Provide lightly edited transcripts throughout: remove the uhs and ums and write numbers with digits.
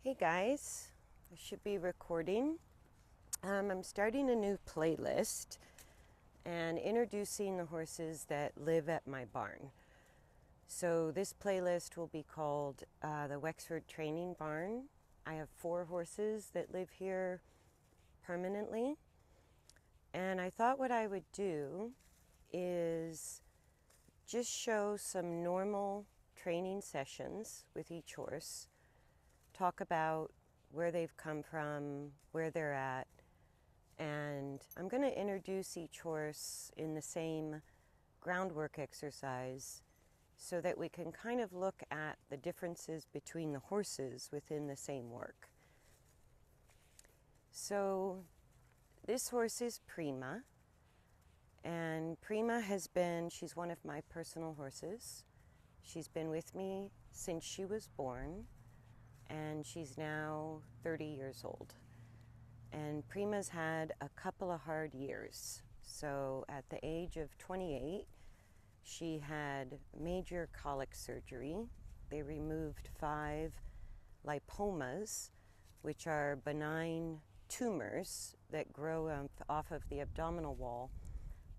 Hey guys, I should be recording. I'm starting a new playlist and introducing the horses that live at my barn. So this playlist will be called the Wexford Training Barn. I have 4 horses that live here permanently. And I thought what I would do is just show some normal training sessions with each horse, talk about where they've come from, where they're at, and I'm going to introduce each horse in the same groundwork exercise so that we can kind of look at the differences between the horses within the same work. So this horse is Prima, and Prima she's one of my personal horses. She's been with me since she was born, and she's now 30 years old. And Prima's had a couple of hard years. So at the age of 28, she had major colic surgery. They removed 5 lipomas, which are benign tumors that grow off of the abdominal wall,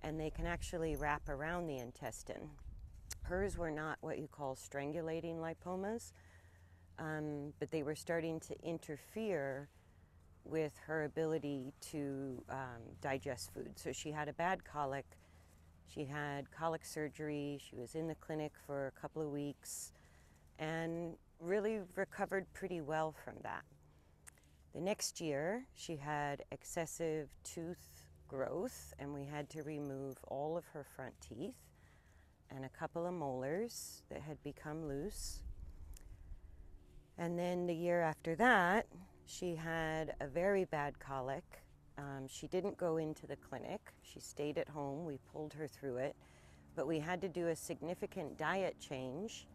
and they can actually wrap around the intestine. Hers were not what you call strangulating lipomas, but they were starting to interfere with her ability to digest food. So she had a bad colic. She had colic surgery. She was in the clinic for a couple of weeks and really recovered pretty well from that. The next year, she had excessive tooth growth, and we had to remove all of her front teeth and a couple of molars that had become loose. And then the year after that, she had a very bad colic. She didn't go into the clinic. She stayed at home. We pulled her through it. But we had to do a significant diet change.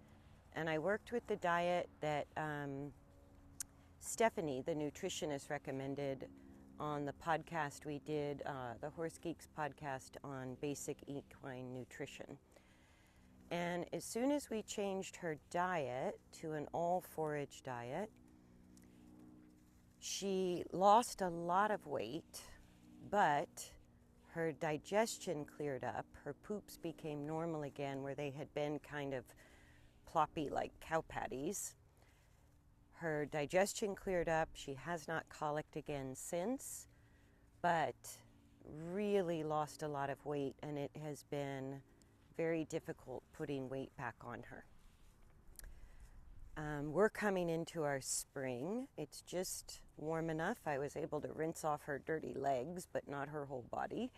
And I worked with the diet that Stephanie, the nutritionist, recommended on the podcast we did, the Horse Geeks podcast on basic equine nutrition. And as soon as we changed her diet to an all-forage diet, she lost a lot of weight, but her digestion cleared up. Her poops became normal again, where they had been kind of ploppy like cow patties. Her digestion cleared up. She has not colicked again since, but really lost a lot of weight, and it has been very difficult putting weight back on her. We're coming into our spring. It's just warm enough. I was able to rinse off her dirty legs, but not her whole body.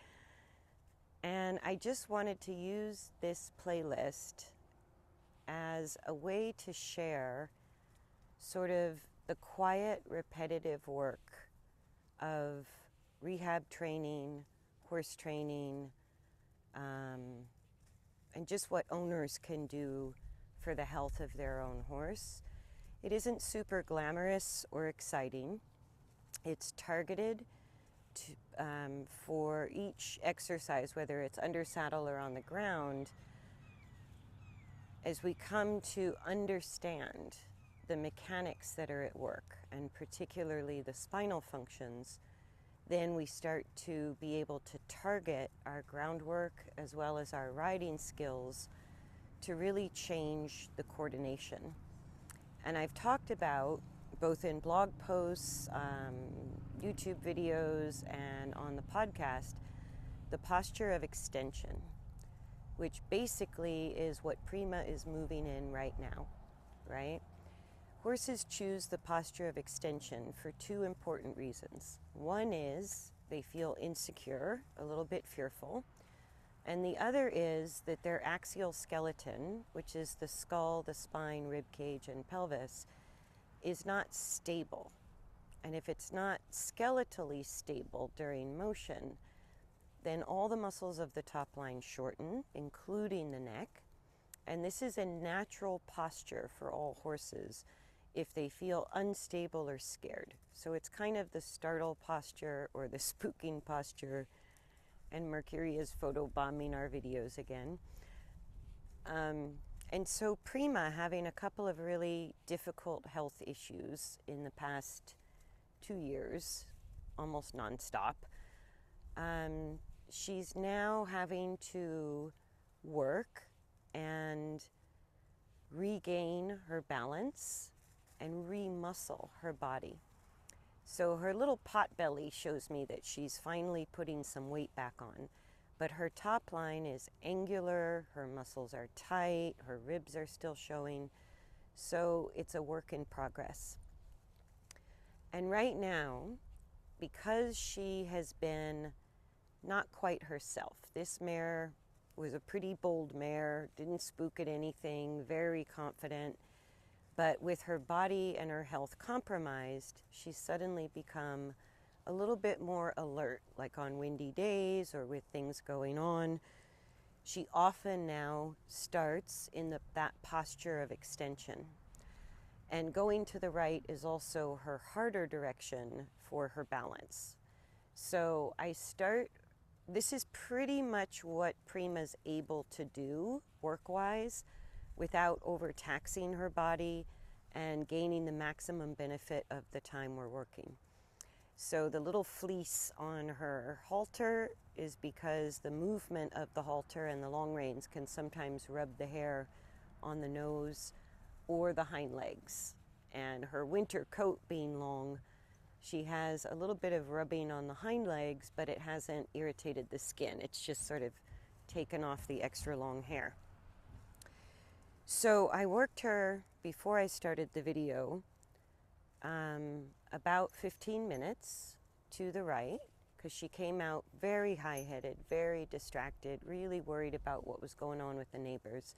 And I just wanted to use this playlist as a way to share sort of the quiet, repetitive work of rehab training, horse training, and just what owners can do for the health of their own horse. It isn't super glamorous or exciting. It's targeted for each exercise, whether it's under saddle or on the ground, as we come to understand the mechanics that are at work, and particularly the spinal functions, then we start to be able to target our groundwork as well as our riding skills to really change the coordination. And I've talked about, both in blog posts, YouTube videos, and on the podcast, the posture of extension, which basically is what Prima is moving in right now, right? Horses choose the posture of extension for 2 important reasons. One is they feel insecure, a little bit fearful. And the other is that their axial skeleton, which is the skull, the spine, rib cage, and pelvis, is not stable. And if it's not skeletally stable during motion, then all the muscles of the top line shorten, including the neck. And this is a natural posture for all horses if they feel unstable or scared. So it's kind of the startle posture or the spooking posture. And Mercury is photobombing our videos again. And And so Prima, having a couple of really difficult health issues in the past 2 years, almost nonstop, she's now having to work and regain her balance and re-muscle her body. So her little pot belly shows me that she's finally putting some weight back on. But her top line is angular, her muscles are tight, her ribs are still showing. So it's a work in progress. And right now, because she has been not quite herself, this mare was a pretty bold mare, didn't spook at anything, very confident. But with her body and her health compromised, she's suddenly become a little bit more alert, like on windy days or with things going on. She often now starts in that posture of extension. And going to the right is also her harder direction for her balance. So this is pretty much what Prima's able to do work-wise without overtaxing her body and gaining the maximum benefit of the time we're working. So the little fleece on her halter is because the movement of the halter and the long reins can sometimes rub the hair on the nose or the hind legs. And her winter coat being long, she has a little bit of rubbing on the hind legs, but it hasn't irritated the skin. It's just sort of taken off the extra long hair. So I worked her, before I started the video, about 15 minutes to the right, because she came out very high-headed, very distracted, really worried about what was going on with the neighbors.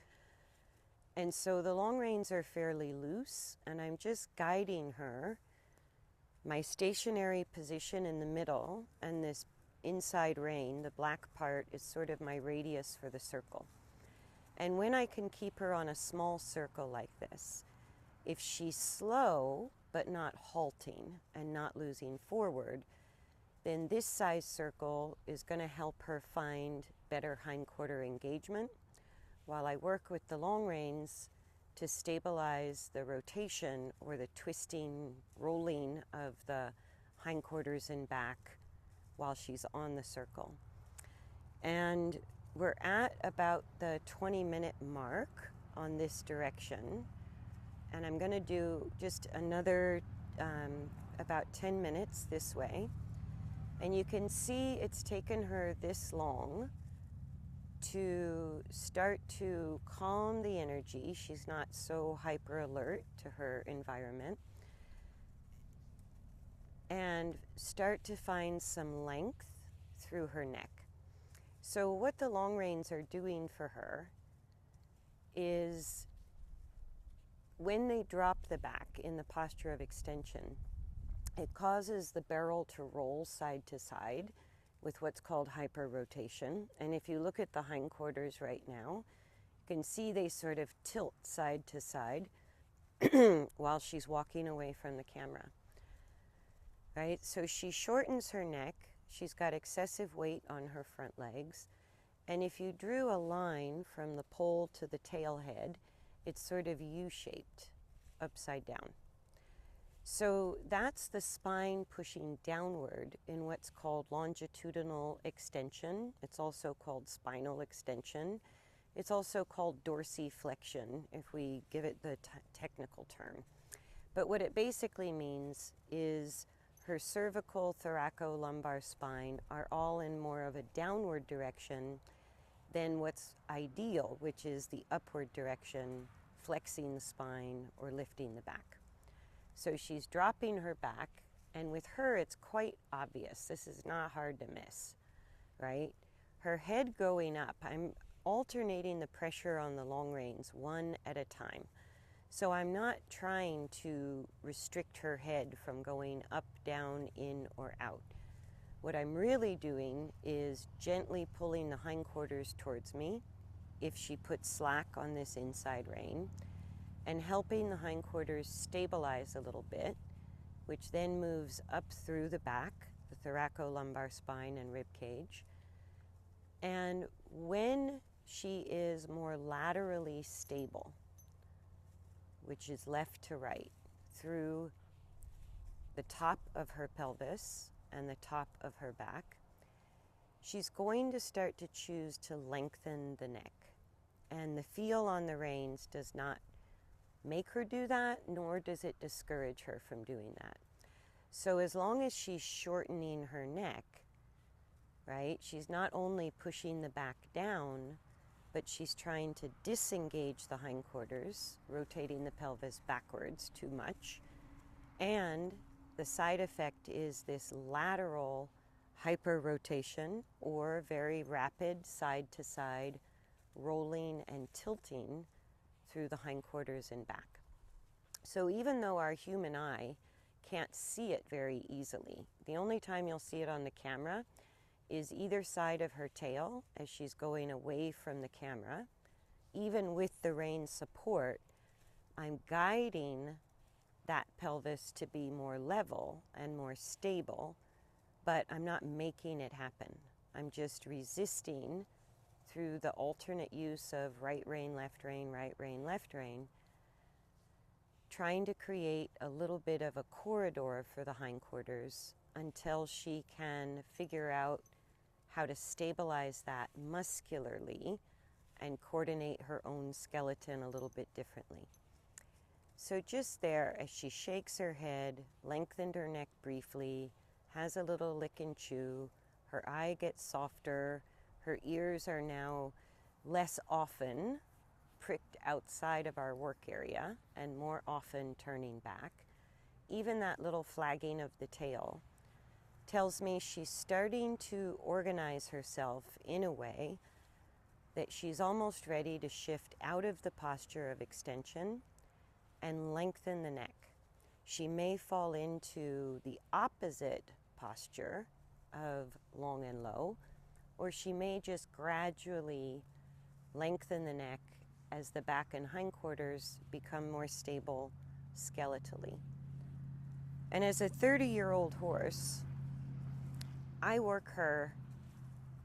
And so the long reins are fairly loose, and I'm just guiding her. My stationary position in the middle, and this inside rein, the black part, is sort of my radius for the circle. And when I can keep her on a small circle like this, if she's slow but not halting and not losing forward, then this size circle is going to help her find better hindquarter engagement, while I work with the long reins to stabilize the rotation or the twisting, rolling of the hindquarters and back while she's on the circle. And we're at about the 20-minute mark on this direction. And I'm going to do just another about 10 minutes this way. And you can see it's taken her this long to start to calm the energy. She's not so hyper alert to her environment. And start to find some length through her neck. So what the long reins are doing for her is, when they drop the back in the posture of extension, it causes the barrel to roll side to side with what's called hyperrotation. And if you look at the hindquarters right now, you can see they sort of tilt side to side while she's walking away from the camera. Right? So she shortens her neck. She's got excessive weight on her front legs. And if you drew a line from the pole to the tail head, it's sort of U-shaped, upside down. So that's the spine pushing downward in what's called longitudinal extension. It's also called spinal extension. It's also called dorsiflexion, if we give it the technical term. But what it basically means is her cervical, thoracolumbar spine are all in more of a downward direction than what's ideal, which is the upward direction, flexing the spine or lifting the back. So she's dropping her back, and with her it's quite obvious. This is not hard to miss, right? Her head going up, I'm alternating the pressure on the long reins one at a time. So I'm not trying to restrict her head from going up, down, in, or out. What I'm really doing is gently pulling the hindquarters towards me if she puts slack on this inside rein, and helping the hindquarters stabilize a little bit, which then moves up through the back, the thoracolumbar spine and rib cage. And when she is more laterally stable, which is left to right, through the top of her pelvis and the top of her back. She's going to start to choose to lengthen the neck. And the feel on the reins does not make her do that, nor does it discourage her from doing that. So as long as she's shortening her neck, right, she's not only pushing the back down, but she's trying to disengage the hindquarters, rotating the pelvis backwards too much. And the side effect is this lateral hyperrotation, or very rapid side-to-side rolling and tilting through the hindquarters and back. So even though our human eye can't see it very easily, the only time you'll see it on the camera is either side of her tail as she's going away from the camera. Even with the rein support, I'm guiding that pelvis to be more level and more stable, but I'm not making it happen. I'm just resisting through the alternate use of right rein, left rein, right rein, left rein, trying to create a little bit of a corridor for the hindquarters until she can figure out how to stabilize that muscularly and coordinate her own skeleton a little bit differently. So just there, as she shakes her head, lengthened her neck briefly, has a little lick and chew, her eye gets softer, her ears are now less often pricked outside of our work area and more often turning back. Even that little flagging of the tail tells me she's starting to organize herself in a way that she's almost ready to shift out of the posture of extension and lengthen the neck. She may fall into the opposite posture of long and low, or she may just gradually lengthen the neck as the back and hindquarters become more stable skeletally. And as a 30-year-old horse, I work her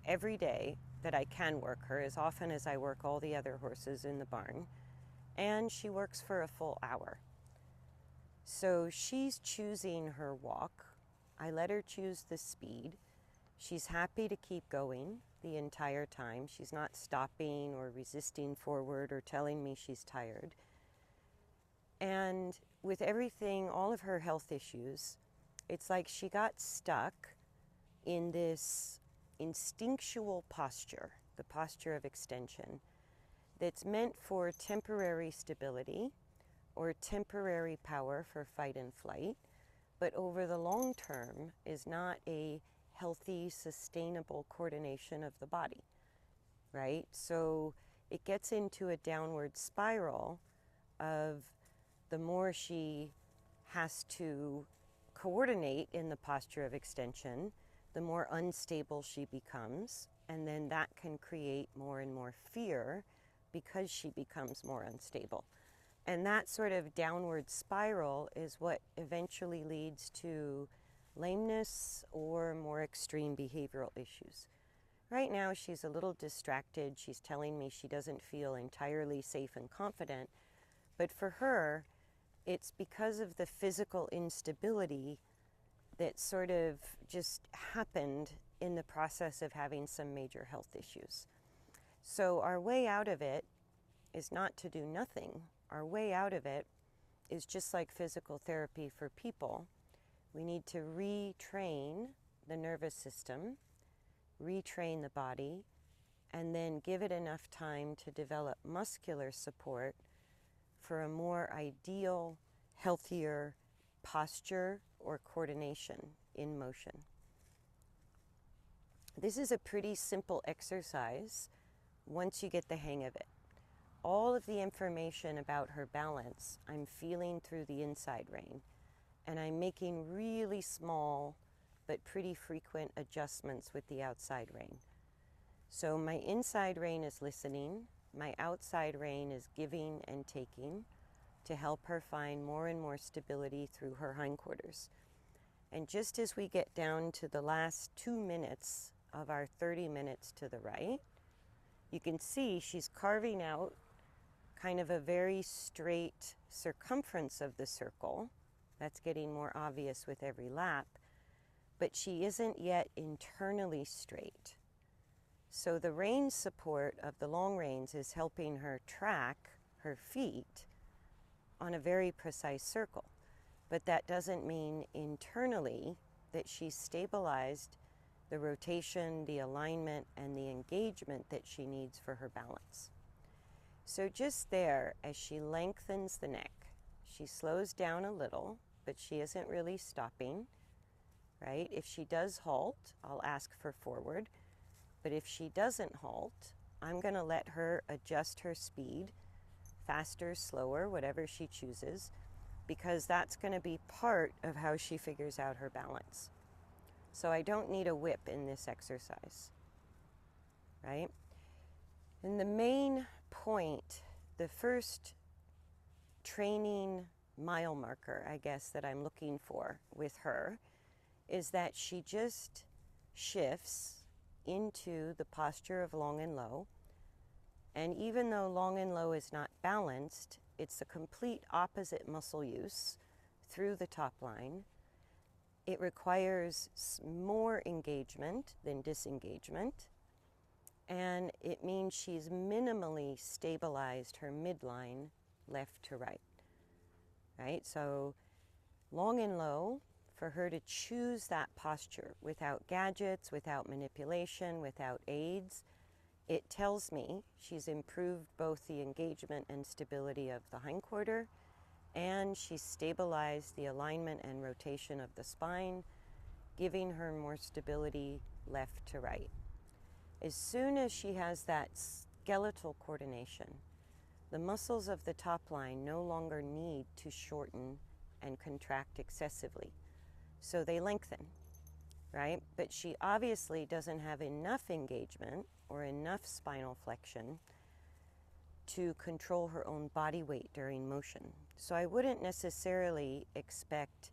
every day that I can work her, as often as I work all the other horses in the barn, and she works for a full hour. So she's choosing her walk. I let her choose the speed. She's happy to keep going the entire time. She's not stopping or resisting forward or telling me she's tired. And with everything, all of her health issues, it's like she got stuck in this instinctual posture, the posture of extension, that's meant for temporary stability or temporary power for fight and flight, but over the long term is not a healthy, sustainable coordination of the body, right? So it gets into a downward spiral of the more she has to coordinate in the posture of extension, the more unstable she becomes, and then that can create more and more fear because she becomes more unstable. And that sort of downward spiral is what eventually leads to lameness or more extreme behavioral issues. Right now, she's a little distracted. She's telling me she doesn't feel entirely safe and confident. But for her, it's because of the physical instability that sort of just happened in the process of having some major health issues. So our way out of it is not to do nothing. Our way out of it is just like physical therapy for people. We need to retrain the nervous system, retrain the body, and then give it enough time to develop muscular support for a more ideal, healthier posture or coordination in motion. This is a pretty simple exercise once you get the hang of it. All of the information about her balance I'm feeling through the inside rein, and I'm making really small but pretty frequent adjustments with the outside rein. So my inside rein is listening, my outside rein is giving and taking to help her find more and more stability through her hindquarters. And just as we get down to the last 2 minutes of our 30 minutes to the right, you can see she's carving out kind of a very straight circumference of the circle. That's getting more obvious with every lap, but she isn't yet internally straight. So the rein support of the long reins is helping her track her feet on a very precise circle. But that doesn't mean internally that she's stabilized the rotation, the alignment, and the engagement that she needs for her balance. So just there, as she lengthens the neck, she slows down a little, but she isn't really stopping, right? If she does halt, I'll ask for forward. But if she doesn't halt, I'm going to let her adjust her speed, faster, slower, whatever she chooses, because that's going to be part of how she figures out her balance. So I don't need a whip in this exercise, right? And the main point, the first training mile marker, I guess, that I'm looking for with her is that she just shifts into the posture of long and low. And even though long and low is not balanced, it's a complete opposite muscle use through the top line. It requires more engagement than disengagement. And it means she's minimally stabilized her midline left to right. Right? So long and low, for her to choose that posture without gadgets, without manipulation, without aids, it tells me she's improved both the engagement and stability of the hindquarter, and she's stabilized the alignment and rotation of the spine, giving her more stability left to right. As soon as she has that skeletal coordination, the muscles of the top line no longer need to shorten and contract excessively. So they lengthen, right? But she obviously doesn't have enough engagement or enough spinal flexion to control her own body weight during motion. So I wouldn't necessarily expect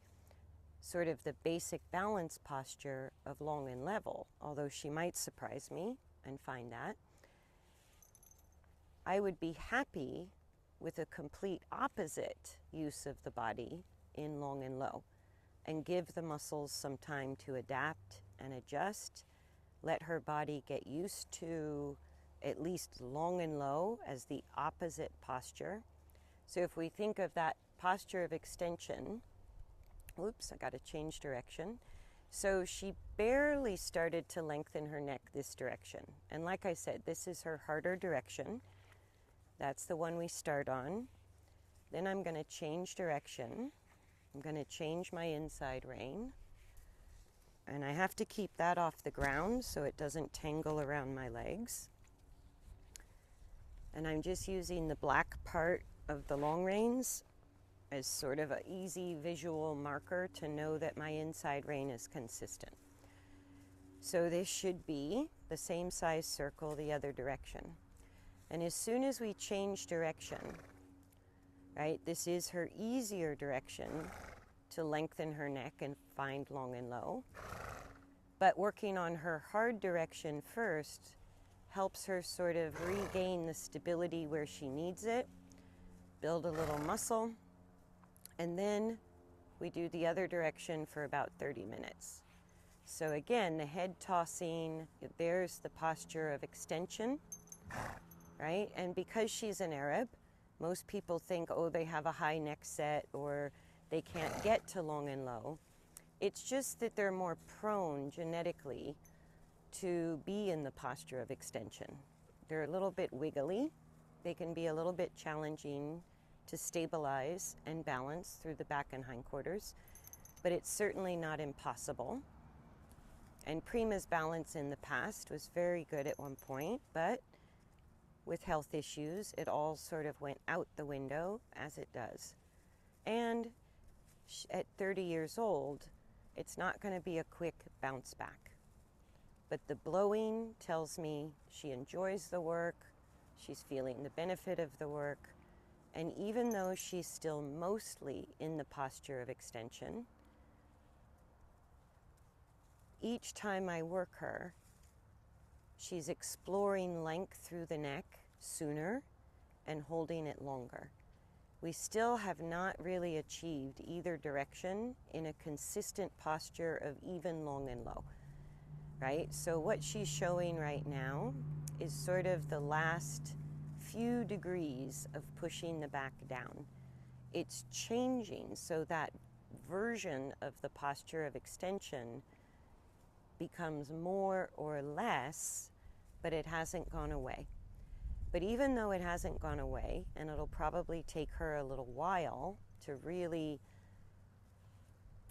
sort of the basic balance posture of long and level, although she might surprise me and find that. I would be happy with a complete opposite use of the body in long and low, and give the muscles some time to adapt and adjust, let her body get used to at least long and low as the opposite posture. So if we think of that posture of extension, oops, I got to change direction. So she barely started to lengthen her neck this direction. And like I said, this is her harder direction. That's the one we start on. Then I'm going to change direction. I'm going to change my inside rein. And I have to keep that off the ground so it doesn't tangle around my legs. And I'm just using the black part of the long reins as sort of an easy visual marker to know that my inside rein is consistent. So this should be the same size circle the other direction. And as soon as we change direction, right, this is her easier direction to lengthen her neck and find long and low. But working on her hard direction first helps her sort of regain the stability where she needs it, build a little muscle, and then we do the other direction for about 30 minutes. So again, the head tossing, there's the posture of extension, right? And because she's an Arab, most people think, oh, they have a high neck set or they can't get to long and low. It's just that they're more prone genetically to be in the posture of extension. They're a little bit wiggly. They can be a little bit challenging to stabilize and balance through the back and hindquarters, but it's certainly not impossible. And Prima's balance in the past was very good at one point, but with health issues, it all sort of went out the window, as it does. And at 30 years old, it's not going to be a quick bounce back. But the blowing tells me she enjoys the work, she's feeling the benefit of the work, and even though she's still mostly in the posture of extension, each time I work her, She's exploring length through the neck sooner and holding it longer. We still have not really achieved either direction in a consistent posture of even long and low, right? So what she's showing right now is sort of the last few degrees of pushing the back down. It's changing so that version of the posture of extension becomes more or less, but it hasn't gone away. But even though it hasn't gone away, and it'll probably take her a little while to really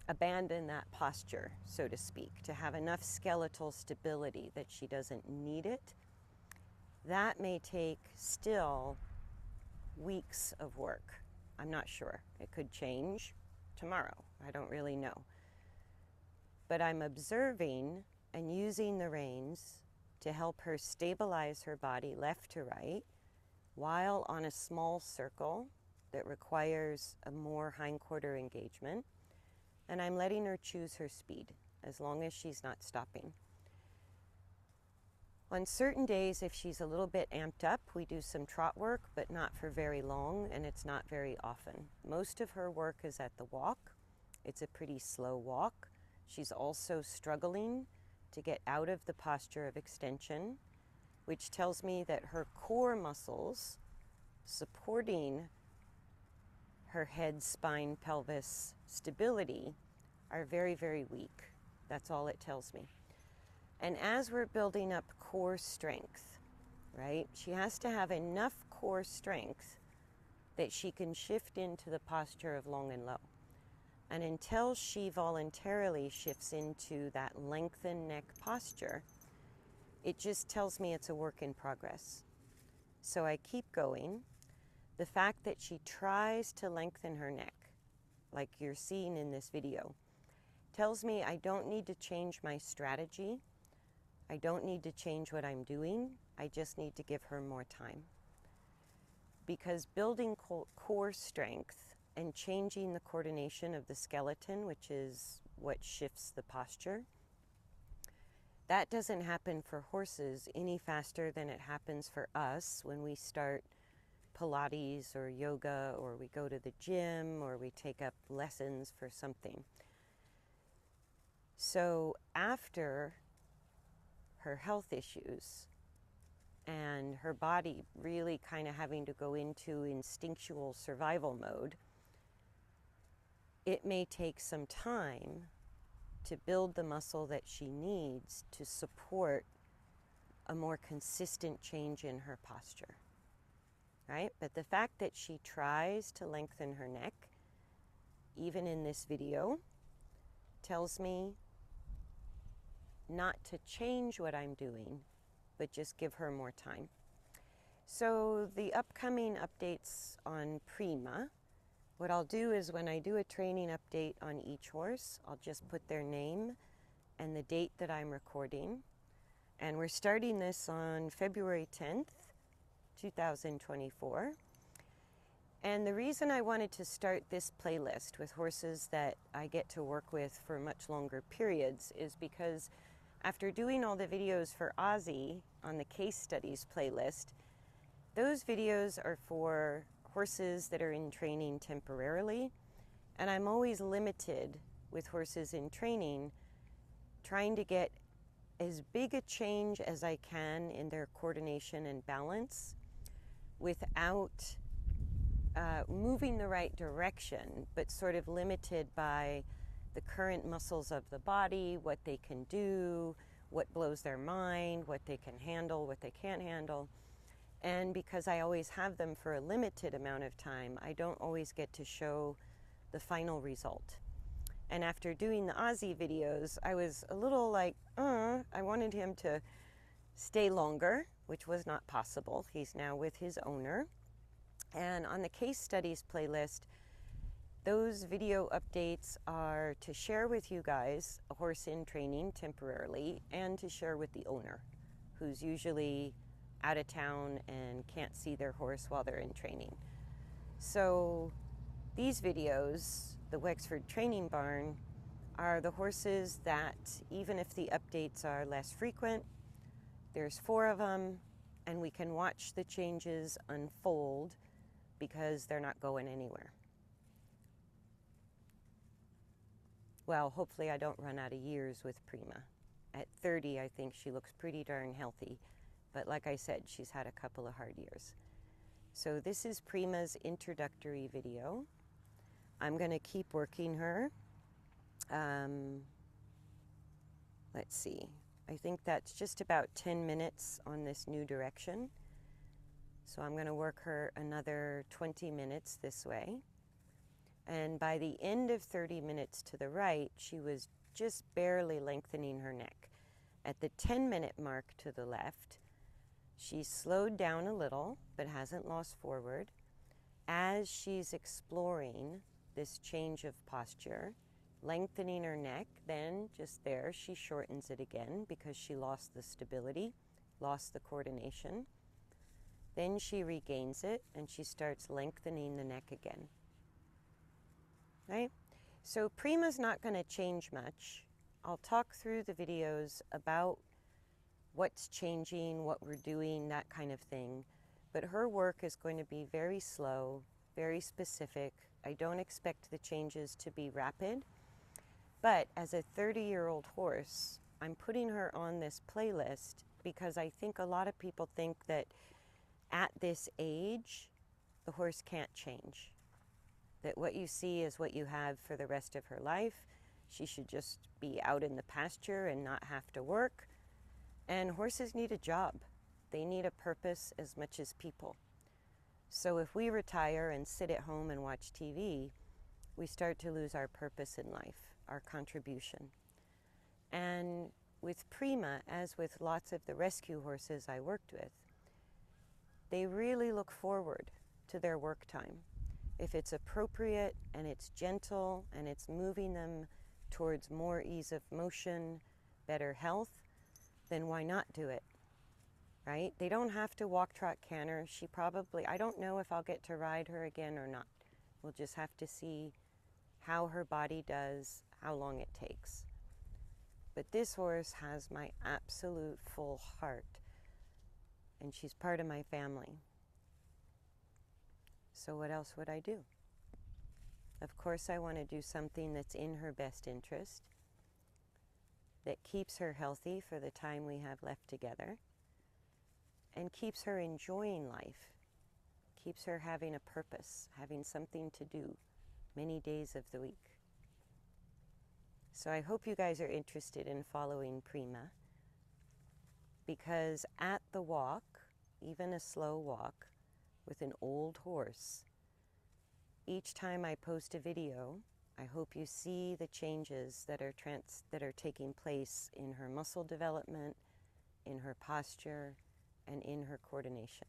abandon that posture, so to speak, to have enough skeletal stability that she doesn't need it, that may take still weeks of work. I'm not sure. It could change tomorrow. I don't really know. But I'm observing and using the reins to help her stabilize her body left to right while on a small circle that requires a more hindquarter engagement. And I'm letting her choose her speed as long as she's not stopping. On certain days, if she's a little bit amped up, we do some trot work, but not for very long, and it's not very often. Most of her work is at the walk. It's a pretty slow walk. She's also struggling to get out of the posture of extension, which tells me that her core muscles supporting her head, spine, pelvis stability are very, very weak. That's all it tells me. And as we're building up core strength, right, she has to have enough core strength that she can shift into the posture of long and low. And until she voluntarily shifts into that lengthened neck posture, it just tells me it's a work in progress. So I keep going. The fact that she tries to lengthen her neck, like you're seeing in this video, tells me I don't need to change my strategy. I don't need to change what I'm doing. I just need to give her more time. Because building core strength and changing the coordination of the skeleton, which is what shifts the posture, that doesn't happen for horses any faster than it happens for us when we start Pilates or yoga, or we go to the gym, or we take up lessons for something. So after her health issues and her body really kind of having to go into instinctual survival mode, it may take some time to build the muscle that she needs to support a more consistent change in her posture, right? But the fact that she tries to lengthen her neck, even in this video, tells me not to change what I'm doing, but just give her more time. So the upcoming updates on Prima, what I'll do is when I do a training update on each horse, I'll just put their name and the date that I'm recording. And we're starting this on February 10th, 2024. And the reason I wanted to start this playlist with horses that I get to work with for much longer periods is because after doing all the videos for Ozzy on the case studies playlist, those videos are for horses that are in training temporarily, and I'm always limited with horses in training trying to get as big a change as I can in their coordination and balance without moving the right direction, but sort of limited by the current muscles of the body, what they can do, what blows their mind, what they can handle, what they can't handle. And because I always have them for a limited amount of time, I don't always get to show the final result. And after doing the Ozzy videos, I was a little like, I wanted him to stay longer, which was not possible. He's now with his owner. And on the case studies playlist, those video updates are to share with you guys a horse in training temporarily and to share with the owner, who's usually out of town and can't see their horse while they're in training. So these videos, the Wexford Training Barn, are the horses that, even if the updates are less frequent, There's 4 of them, and we can watch the changes unfold because they're not going anywhere. Well, hopefully I don't run out of years with Prima. At 30, I think she looks pretty darn healthy. But like I said, she's had a couple of hard years. So this is Prima's introductory video. I'm going to keep working her. Let's see. I think that's just about 10 minutes on this new direction. So I'm going to work her another 20 minutes this way. And by the end of 30 minutes to the right, she was just barely lengthening her neck. At the 10-minute mark to the left, she's slowed down a little, but hasn't lost forward. As she's exploring this change of posture, lengthening her neck, then just there, she shortens it again because she lost the stability, lost the coordination. Then she regains it and she starts lengthening the neck again. Right? So Prima's not going to change much. I'll talk through the videos about what's changing, what we're doing, that kind of thing. But her work is going to be very slow, very specific. I don't expect the changes to be rapid. But as a 30-year-old horse, I'm putting her on this playlist because I think a lot of people think that at this age, the horse can't change. That what you see is what you have for the rest of her life. She should just be out in the pasture and not have to work. And horses need a job. They need a purpose as much as people. So if we retire and sit at home and watch TV, we start to lose our purpose in life, our contribution. And with Prima, as with lots of the rescue horses I worked with, they really look forward to their work time. If it's appropriate and it's gentle and it's moving them towards more ease of motion, better health, then why not do it, right? They don't have to walk, trot, canter. She probably, I don't know if I'll get to ride her again or not. We'll just have to see how her body does, how long it takes. But this horse has my absolute full heart, and she's part of my family. So what else would I do? Of course, I want to do something that's in her best interest, that keeps her healthy for the time we have left together, and keeps her enjoying life, keeps her having a purpose, having something to do many days of the week. So I hope you guys are interested in following Prima, because at the walk, even a slow walk with an old horse, each time I post a video, I hope you see the changes that are taking place in her muscle development, in her posture, and in her coordination.